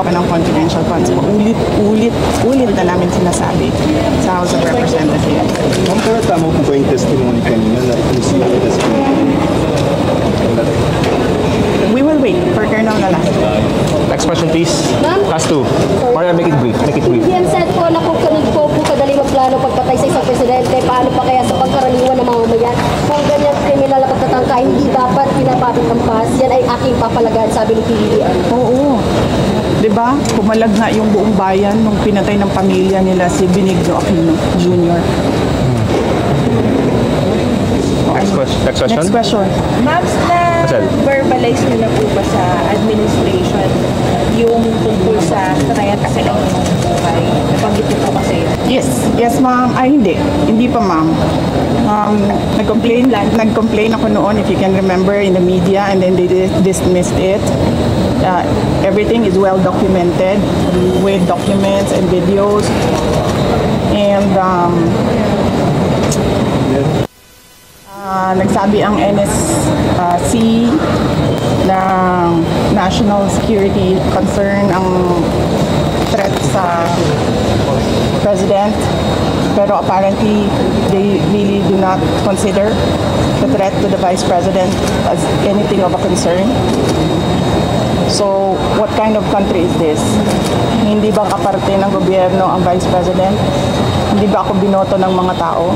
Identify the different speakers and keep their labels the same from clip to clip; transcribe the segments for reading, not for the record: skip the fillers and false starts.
Speaker 1: ng confidential funds po. Ulit na namin sinasabi sa House of Representatives.
Speaker 2: Ma'am, pero tama po ba yung testimony kanina na inisipin na
Speaker 1: We will wait for Colonel Nala.
Speaker 3: Next question, please.
Speaker 4: Ma'am?
Speaker 3: Last two. Maria, make it brief. Make it brief.
Speaker 4: PM said po na kung kadali magplano pagpatay sa isang presidente, paano pa kaya sa pagkaraniwan ng mga mamayan? Kung ganyan kriminal na pagtatangka, hindi dapat pinapatid ng PAS. Yan ay aking papalagan, sabi ni PBBM.
Speaker 1: Oo. Diba? Pumalag nga yung buong bayan nung pinatay ng pamilya nila si Benigno Aquino Jr.
Speaker 3: Next question.
Speaker 1: Next question.
Speaker 5: Ma'am, na-verbalize nyo na po ba sa administration yung tungkol sa threat sa inyong buhay? Nabanggit nyo po kasi.
Speaker 1: Yes ma'am. Ay hindi. Hindi pa ma'am. Nag-complain ako noon, if you can remember, in the media, and then they dismissed it. Everything is well documented with documents and videos. And nagsabi ang NSC na national security concern ang threat sa president, pero apparently they really do not consider the threat to the vice president as anything of a concern. So, what kind of country is this? Hindi ba kaparte ng gobyerno ang vice president? Hindi ba ako binoto ng mga tao?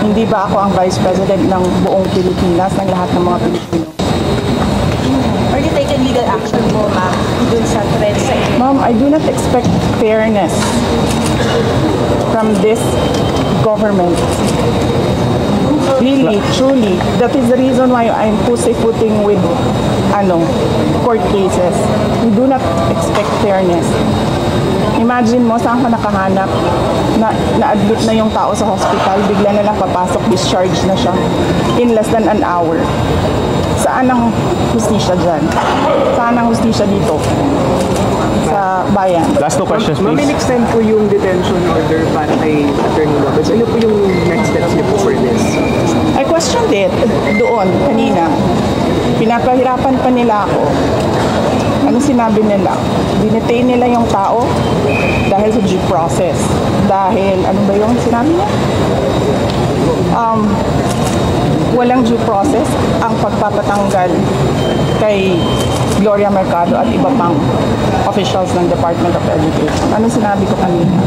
Speaker 1: Hindi ba ako ang vice president ng buong Pilipinas, ng lahat ng mga Pilipino?
Speaker 5: Are you taking legal action mo, ma'am, dun sa threat sa inyo?
Speaker 1: Ma'am, I do not expect fairness from this government. Really, truly. That is the reason why I'm pussyfooting with court cases. We do not expect fairness. Imagine mo, saan ka nakahanap na-admit na yung tao sa hospital, bigla na lang papasok, discharge na siya in less than an hour. Saan ang hustisya dyan? Saan ang hustisya dito? Sa bayan.
Speaker 3: Last two questions, please.
Speaker 6: Ma'am, po yung detention order para kay Attorney Lopez. Ano po yung next steps niyo po for this?
Speaker 1: I questioned it doon, kanina. Pinapahirapan pa nila ako. Ano sinabi nila? Dinetain nila yung tao dahil sa due process. Dahil, ano ba yung sinabi niya? Walang due process ang pagpapatanggal kay Gloria Mercado at iba pang officials ng Department of Education. Ano sinabi ko kanina?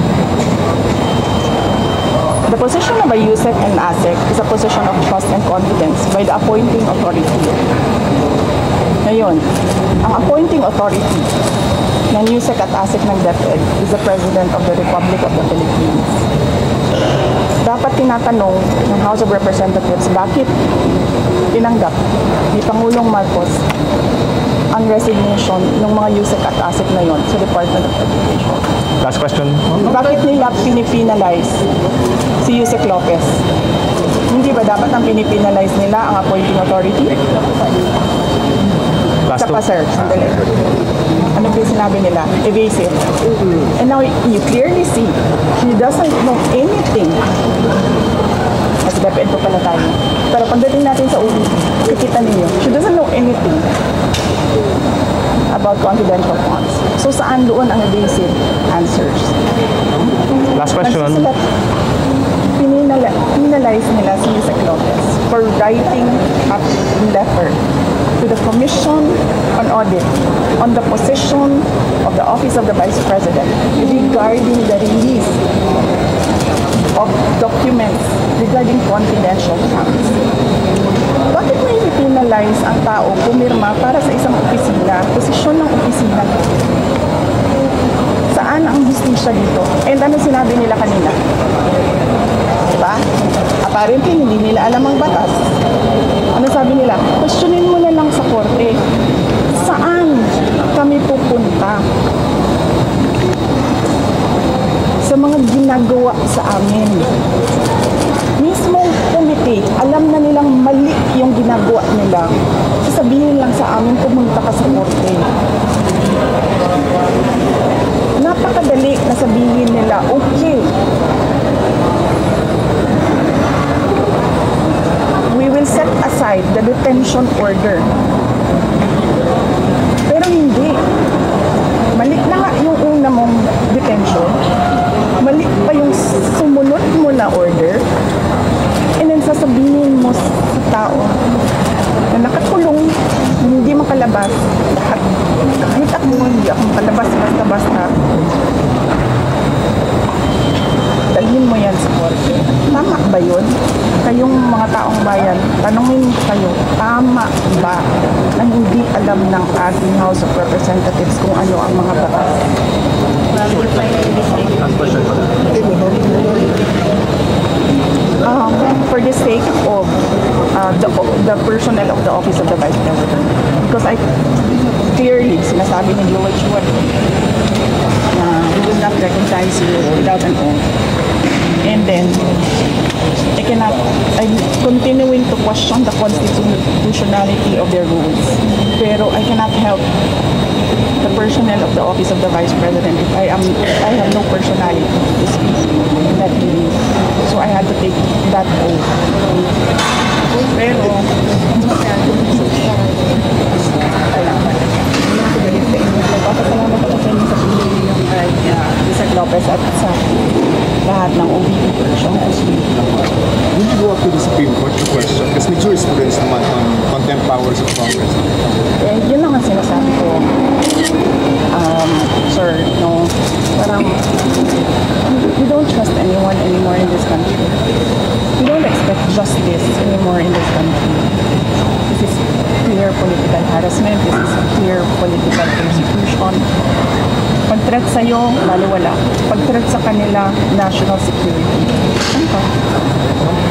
Speaker 1: The position of a USEC and ASEC is a position of trust and confidence by the appointing authority. Ngayon, ang appointing authority ng USEC at ASEC ng DepEd is the President of the Republic of the Philippines. Dapat tinatanong ng House of Representatives bakit tinanggap ni Pangulong Marcos ang resignation ng mga USEC at ASEC na yon sa Department of Education.
Speaker 3: Last question.
Speaker 1: Bakit nila pinipinalize si Yusek Lopez? Hindi ba dapat ang pinipinalize nila ang appointing authority? Isa pa, sir. Sandali. Ano ba yung sinabi nila? Evasive. And now, you clearly see, she doesn't know anything. As DepEd po pala tayo. Pero pagdating natin sa ulo, kikita ninyo, she doesn't know anything about confidential funds. So, saan doon ang evasive answers?
Speaker 3: Last question.
Speaker 1: Penalize nila si Yusek Lopez for writing a letter to the Commission on Audit on the position of the Office of the Vice President regarding the release of documents regarding confidential funds. Bakit may penalize ang tao pumirma para sa isang opisina, posisyon ng opisina? Saan ang justisya dito? And ano sinabi nila kanina? Diba? Apparently, hindi nila alam ang batas. Ano sabi nila? Questionin mo na lang sa korte. Saan kami pupunta? Sa mga ginagawa sa amin. Mismong committee, alam na nilang mali yung ginagawa nila. Sasabihin lang sa amin, pumunta ka sa korte. Napakadali na sabihin nila, okay, we will set aside the detention order. Pero hindi. palabas basta-basta, dalhin mo yan sa korte. Tama ba yun? Kayong mga taong bayan, tanongin kayo, tama ba na hindi alam ng ating House of Representatives kung ano ang mga batas? For the sake of the personnel of the Office of the Vice President, because I clearly sinasabi ni George Wood na we will not recognize you without an oath. And then, I'm continuing to question the constitutionality of their rules. Pero I cannot help the personnel of the Office of the Vice President if I have no personality to speak in that meeting. So I had to take that oath. Pero, nagpapasalamat ako sa inyo sa pinili yung kay Isaac Lopez at sa lahat ng OVP version.
Speaker 2: Will you go up to the Supreme Court to question? Kasi may jurisprudence naman on contempt powers of Congress.
Speaker 1: Eh, yun lang ang sinasabi ko. Sir, no, parang we don't trust anyone anymore in this country. We don't expect justice anymore in this country. This is clear political harassment. This is clear political persecution. Pag-threat sa'yo, baliwala. Pag-threat sa kanila, national security. Ano ka?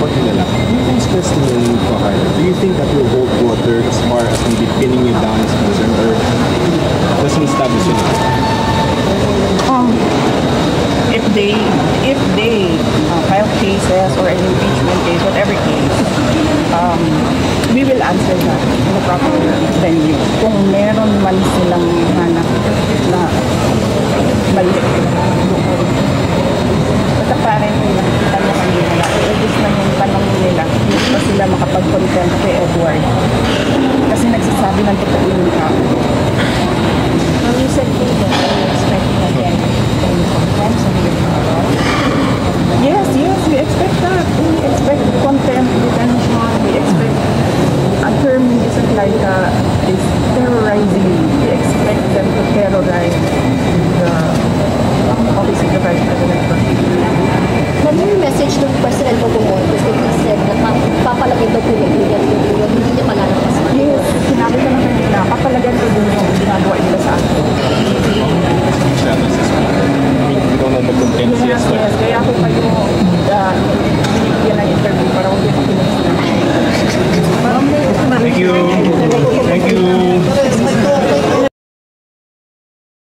Speaker 2: Who's testimony for hire? Do you think that will hold water as far as maybe pinning you down as concerned or doesn't establish it?
Speaker 1: If they file cases or an impeachment case, whatever case, we will answer that in the proper venue. Kung meron man silang hanap na mali doon. Basta parang nakikita mo kanina na ubus na yung tanong nila, hindi pa sila makapag-content kay Edward. Kasi nagsasabi ng totoo yung tao.
Speaker 5: You said you expecting again contempt sa
Speaker 1: Yes, we expect that. We expect contempt, detention, we expect a term isn't like is terrorizing. We expect them to terrorize the Office of the Vice President.
Speaker 4: Ano yung message ng President Bogomol? Kasi he said na papalagay daw po niya hindi niya palalakas.
Speaker 1: Yes, sinabi ko naman nila, papalagan ko din yung ginagawa nila sa akin.
Speaker 2: We don't know the contempt
Speaker 1: Yes,
Speaker 2: but
Speaker 1: yes. Kaya ako kayo binigyan ng interview para huwag yung
Speaker 2: thank you. Thank you.